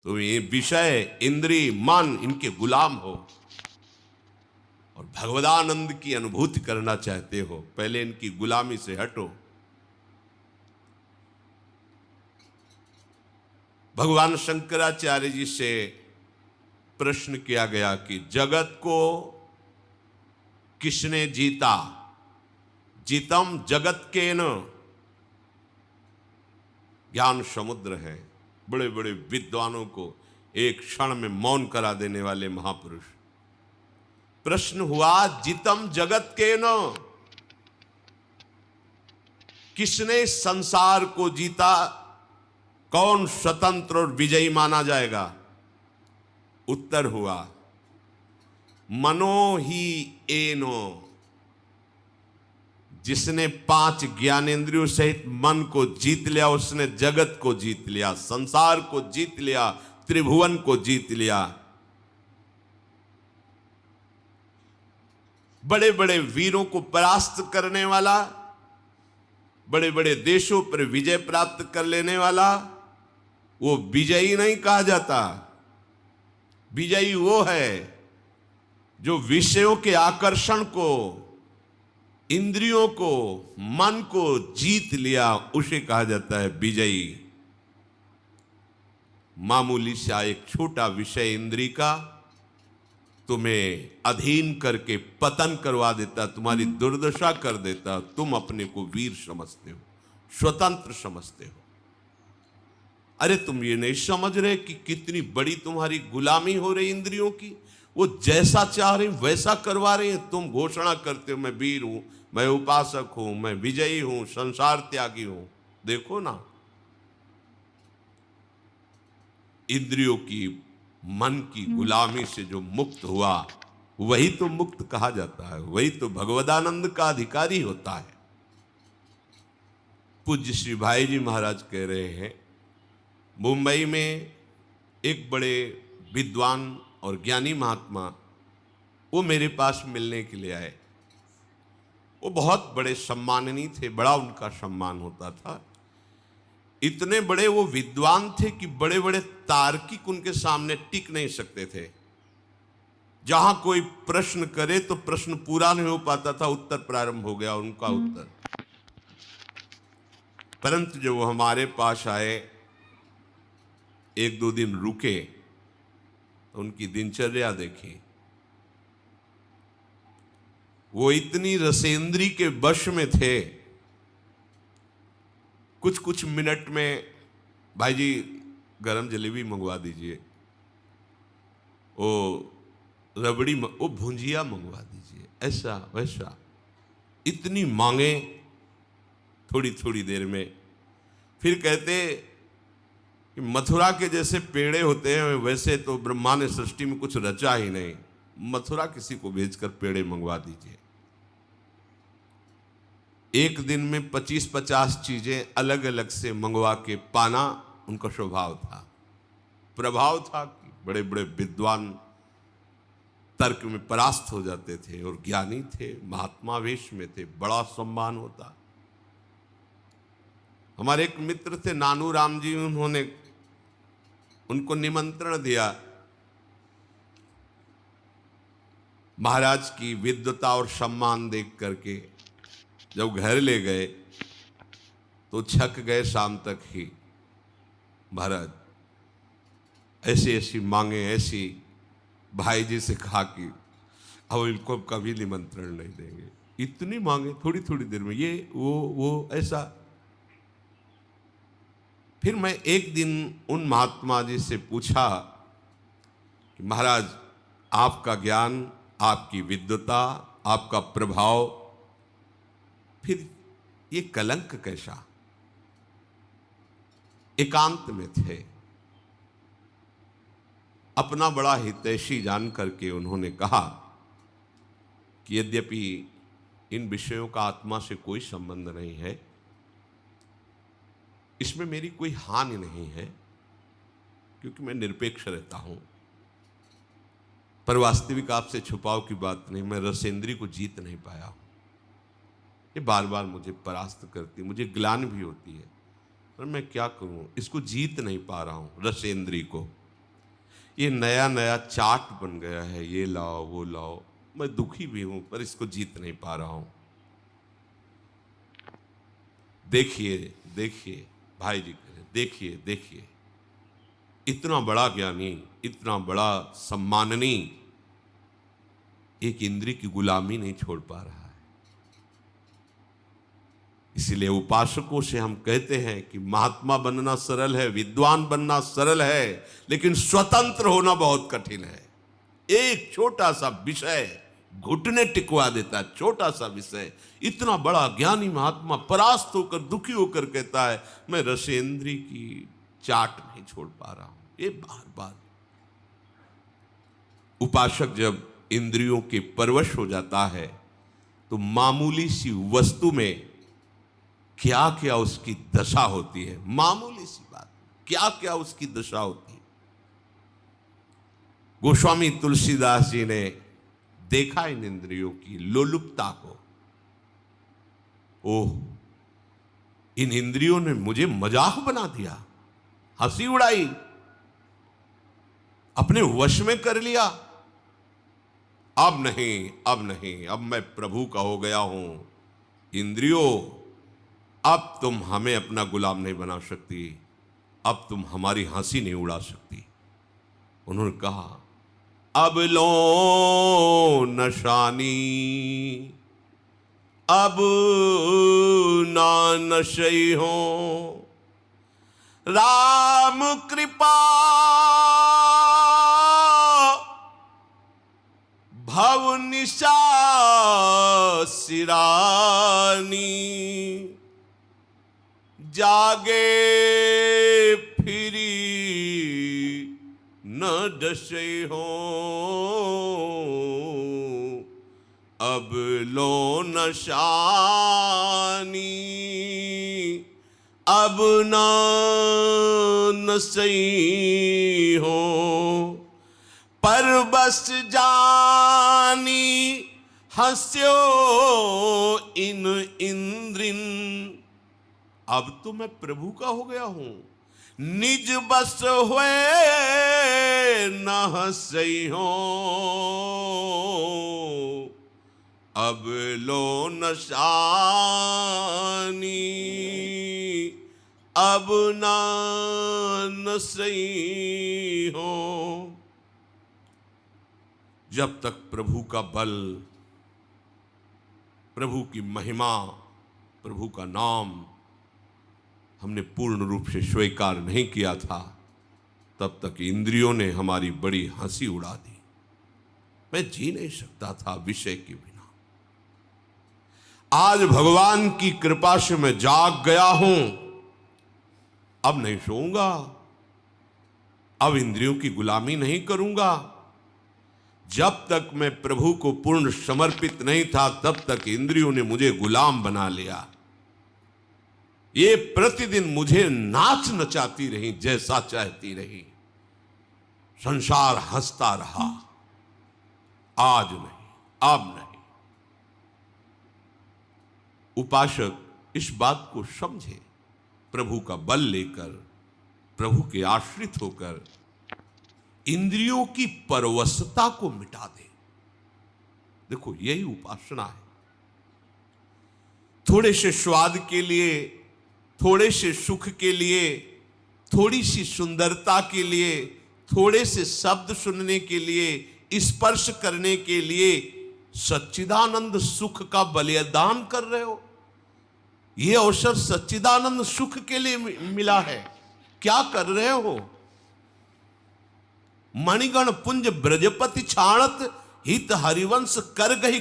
तो ये विषय, इंद्रिय, मन, इनके गुलाम हो और भगवदानंद की अनुभूति करना चाहते हो, पहले इनकी गुलामी से हटो। भगवान शंकराचार्य जी से प्रश्न किया गया कि जगत को किसने जीता? जीतम जगत के न। ज्ञान समुद्र है, बड़े बड़े विद्वानों को एक क्षण में मौन करा देने वाले महापुरुष। प्रश्न हुआ, जीतम जगत के न, किसने संसार को जीता? कौन स्वतंत्र और विजयी माना जाएगा? उत्तर हुआ, मनो ही एनो। जिसने 5 ज्ञानेंद्रियों सहित मन को जीत लिया, उसने जगत को जीत लिया, संसार को जीत लिया, त्रिभुवन को जीत लिया। बड़े बड़े वीरों को परास्त करने वाला, बड़े बड़े देशों पर विजय प्राप्त कर लेने वाला, वो विजयी नहीं कहा जाता। विजयी वो है जो विषयों के आकर्षण को, इंद्रियों को, मन को जीत लिया, उसे कहा जाता है विजयी। मामूली सा एक छोटा विषय इंद्रिय का तुम्हें अधीन करके पतन करवा देता, तुम्हारी दुर्दशा कर देता। तुम अपने को वीर समझते हो, स्वतंत्र समझते हो। अरे तुम ये नहीं समझ रहे कि कितनी बड़ी तुम्हारी गुलामी हो रही इंद्रियों की। वो जैसा चाह रहे वैसा करवा रहे हैं। तुम घोषणा करते हो मैं वीर हूं, मैं उपासक हूं, मैं विजयी हूं, संसार त्यागी हूं। देखो ना, इंद्रियों की, मन की गुलामी से जो मुक्त हुआ, वही तो मुक्त कहा जाता है, वही तो भगवदानंद का अधिकारी होता है। पूज्य श्री भाई जी महाराज कह रहे हैं, मुंबई में एक बड़े विद्वान और ज्ञानी महात्मा, वो मेरे पास मिलने के लिए आए। वो बहुत बड़े सम्माननीय थे, बड़ा उनका सम्मान होता था। इतने बड़े वो विद्वान थे कि बड़े बड़े तार्किक उनके सामने टिक नहीं सकते थे। जहां कोई प्रश्न करे तो प्रश्न पूरा नहीं हो पाता था, उत्तर प्रारंभ हो गया उनका उत्तर। परंतु जब वो हमारे पास आए, 1-2 दिन रुके, तो उनकी दिनचर्या देखी। वो इतनी रसेंद्री के वश में थे, कुछ कुछ मिनट में भाई जी गरम जलेबी मंगवा दीजिए, वो रबड़ी, वो भुंजिया मंगवा दीजिए, ऐसा वैसा, इतनी मांगे थोड़ी थोड़ी देर में। फिर कहते कि मथुरा के जैसे पेड़े होते हैं वैसे तो ब्रह्मा ने सृष्टि में कुछ रचा ही नहीं, मथुरा किसी को भेजकर पेड़े मंगवा दीजिए। एक दिन में 25-50 चीजें अलग अलग से मंगवा के पाना उनका स्वभाव था, प्रभाव था कि बड़े बड़े विद्वान तर्क में परास्त हो जाते थे और ज्ञानी थे, महात्मा वेश में थे, बड़ा सम्मान होता। हमारे एक मित्र थे नानू राम जी, उन्होंने उनको निमंत्रण दिया। महाराज की विद्वता और सम्मान देख करके जब घर ले गए तो छक गए शाम तक ही। महाराज ऐसी ऐसी मांगे, ऐसी, भाई जी से कहा कि अब इनको कभी निमंत्रण नहीं देंगे, इतनी मांगे थोड़ी थोड़ी देर में, ये वो ऐसा। फिर मैं एक दिन उन महात्मा जी से पूछा कि महाराज आपका ज्ञान, आपकी विद्वता, आपका प्रभाव, फिर ये कलंक कैसा? एकांत में थे, अपना बड़ा हितैषी जान करके उन्होंने कहा कि यद्यपि इन विषयों का आत्मा से कोई संबंध नहीं है, इसमें मेरी कोई हानि नहीं है, क्योंकि मैं निरपेक्ष रहता हूं, पर वास्तविक आपसे छुपाव की बात नहीं, मैं रसेंद्री को जीत नहीं पाया हूं। ये बार बार मुझे परास्त करती, मुझे ग्लानि भी होती है, पर मैं क्या करूं, इसको जीत नहीं पा रहा हूं, रसेंद्री को। ये नया नया चाट बन गया है, ये लाओ वो लाओ। मैं दुखी भी हूं पर इसको जीत नहीं पा रहा हूं। देखिए देखिए भाई जी, देखिए देखिए, इतना बड़ा ज्ञानी, इतना बड़ा सम्माननीय एक इंद्रिय की गुलामी नहीं छोड़ पा रहा है। इसलिए उपासकों से हम कहते हैं कि महात्मा बनना सरल है, विद्वान बनना सरल है, लेकिन स्वतंत्र होना बहुत कठिन है। एक छोटा सा विषय घुटने टिकवा देता है, छोटा सा विषय। इतना बड़ा ज्ञानी महात्मा परास्त होकर, दुखी होकर कहता है मैं रसेंद्री की चाट नहीं छोड़ पा रहा हूं। ये बार बार उपासक जब इंद्रियों के परवश हो जाता है तो मामूली सी वस्तु में क्या क्या उसकी दशा होती है, मामूली सी बात क्या क्या उसकी दशा होती है। गोस्वामी तुलसीदास जी ने देखा इन इंद्रियों की लोलुपता को। ओह, इन इंद्रियों ने मुझे मजाक बना दिया, हंसी उड़ाई, अपने वश में कर लिया। अब नहीं, अब नहीं, अब मैं प्रभु का हो गया हूं। इंद्रियों, अब तुम हमें अपना गुलाम नहीं बना सकती, अब तुम हमारी हंसी नहीं उड़ा सकती। उन्होंने कहा अब लो नशानी, अब ना नशई हो, राम कृपा भव निशा सिरानी, जागे फिरी न डसे हो, अब लो नशानी, अब न नसई हो, पर बस जानी हंस्यो इन इंद्रिन। अब तो मैं प्रभु का हो गया हूं, निज बस हुए न हंसई हो, अब लो नशानी, अब ना नसई हो। जब तक प्रभु का बल, प्रभु की महिमा, प्रभु का नाम हमने पूर्ण रूप से स्वीकार नहीं किया था, तब तक इंद्रियों ने हमारी बड़ी हंसी उड़ा दी। मैं जी नहीं सकता था विषय के बिना। आज भगवान की कृपा से मैं जाग गया हूं, अब नहीं सोऊंगा, अब इंद्रियों की गुलामी नहीं करूंगा। जब तक मैं प्रभु को पूर्ण समर्पित नहीं था, तब तक इंद्रियों ने मुझे गुलाम बना लिया। ये प्रतिदिन मुझे नाच नचाती रही, जैसा चाहती रही। संसार हंसता रहा। आज नहीं, अब नहीं। उपासक इस बात को समझे, प्रभु का बल लेकर, प्रभु के आश्रित होकर इंद्रियों की परवशता को मिटा दे। देखो, यही उपासना है। थोड़े से स्वाद के लिए, थोड़े से सुख के लिए, थोड़ी सी सुंदरता के लिए, थोड़े से शब्द सुनने के लिए, स्पर्श करने के लिए सच्चिदानंद सुख का बलिदान कर रहे हो। यह अवसर सच्चिदानंद सुख के लिए मिला है, क्या कर रहे हो? मणिगण पुंज ब्रजपति छाणत, हित हरिवंश कर गही